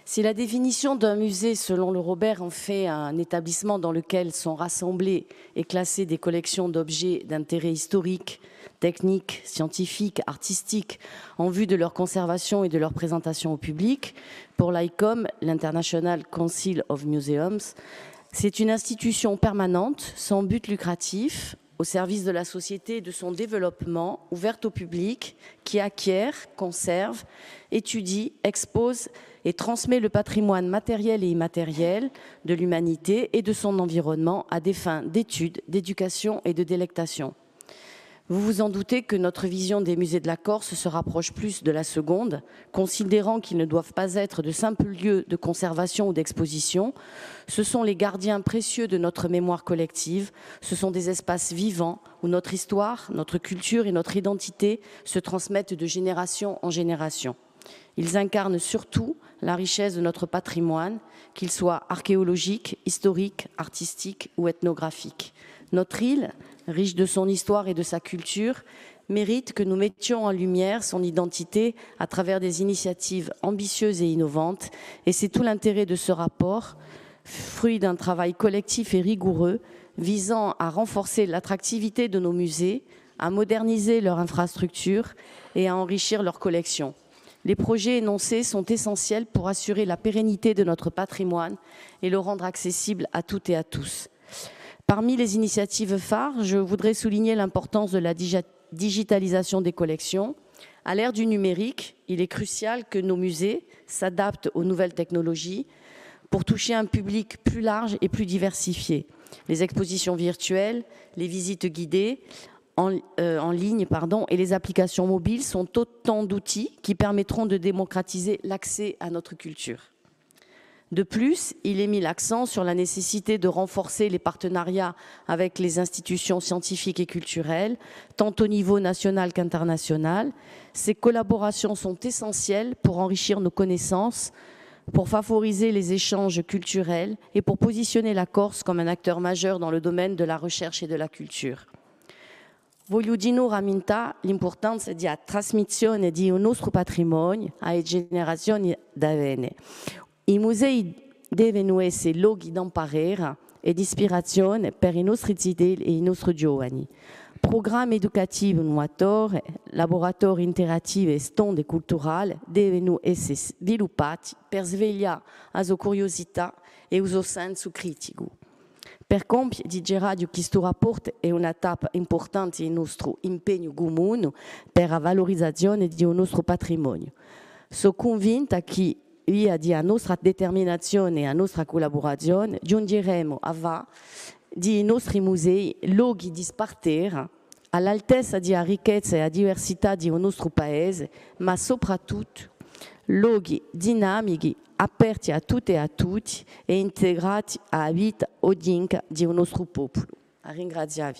Si la définition d'un musée, selon le Robert, en fait un établissement dans lequel sont rassemblées et classées des collections d'objets d'intérêt historique, technique, scientifique, artistique, en vue de leur conservation et de leur présentation au public, pour l'ICOM, l'International Council of Museums, c'est une institution permanente, sans but lucratif, au service de la société et de son développement, ouverte au public, qui acquiert, conserve, étudie, expose et transmet le patrimoine matériel et immatériel de l'humanité et de son environnement à des fins d'études, d'éducation et de délectation. Vous vous en doutez que notre vision des musées de la Corse se rapproche plus de la seconde, considérant qu'ils ne doivent pas être de simples lieux de conservation ou d'exposition. Ce sont les gardiens précieux de notre mémoire collective, ce sont des espaces vivants où notre histoire, notre culture et notre identité se transmettent de génération en génération. Ils incarnent surtout la richesse de notre patrimoine, qu'il soit archéologique, historique, artistique ou ethnographique. Notre île, riche de son histoire et de sa culture, mérite que nous mettions en lumière son identité à travers des initiatives ambitieuses et innovantes. Et c'est tout l'intérêt de ce rapport, fruit d'un travail collectif et rigoureux, visant à renforcer l'attractivité de nos musées, à moderniser leur infrastructure et à enrichir leurs collections. Les projets énoncés sont essentiels pour assurer la pérennité de notre patrimoine et le rendre accessible à toutes et à tous. Parmi les initiatives phares, je voudrais souligner l'importance de la digitalisation des collections. À l'ère du numérique, il est crucial que nos musées s'adaptent aux nouvelles technologies pour toucher un public plus large et plus diversifié. Les expositions virtuelles, les visites guidées en ligne et les applications mobiles sont autant d'outils qui permettront de démocratiser l'accès à notre culture. De plus, il est mis l'accent sur la nécessité de renforcer les partenariats avec les institutions scientifiques et culturelles, tant au niveau national qu'international. Ces collaborations sont essentielles pour enrichir nos connaissances, pour favoriser les échanges culturels et pour positionner la Corse comme un acteur majeur dans le domaine de la recherche et de la culture. Voglio di nu rammentare l'importanza della trasmissione di un nostro patrimonio alle generazioni da venire. I musei devono essere luoghi d'imparare e di ispirazione per i nostri zitelli e i nostri giovani. Programmi educativi innovatori, laboratori interattivi e stonde culturali devono essere sviluppati per svegliare la sua curiosità e il suo senso critico. Per compiere, dichiaro che questo rapporto è una tappa importante del nostro impegno comune per la valorizzazione del nostro patrimonio. Sono convinta che via della nostra determinazione e la nostra collaborazione giungeremo a fare dei nostri musei luoghi di spartire all'altezza della ricchezza e della diversità del nostro paese, ma soprattutto luoghi dinamici, aperti a tutte e a tutti e integrati alla vita odinca del nostro popolo. A ringraziarvi.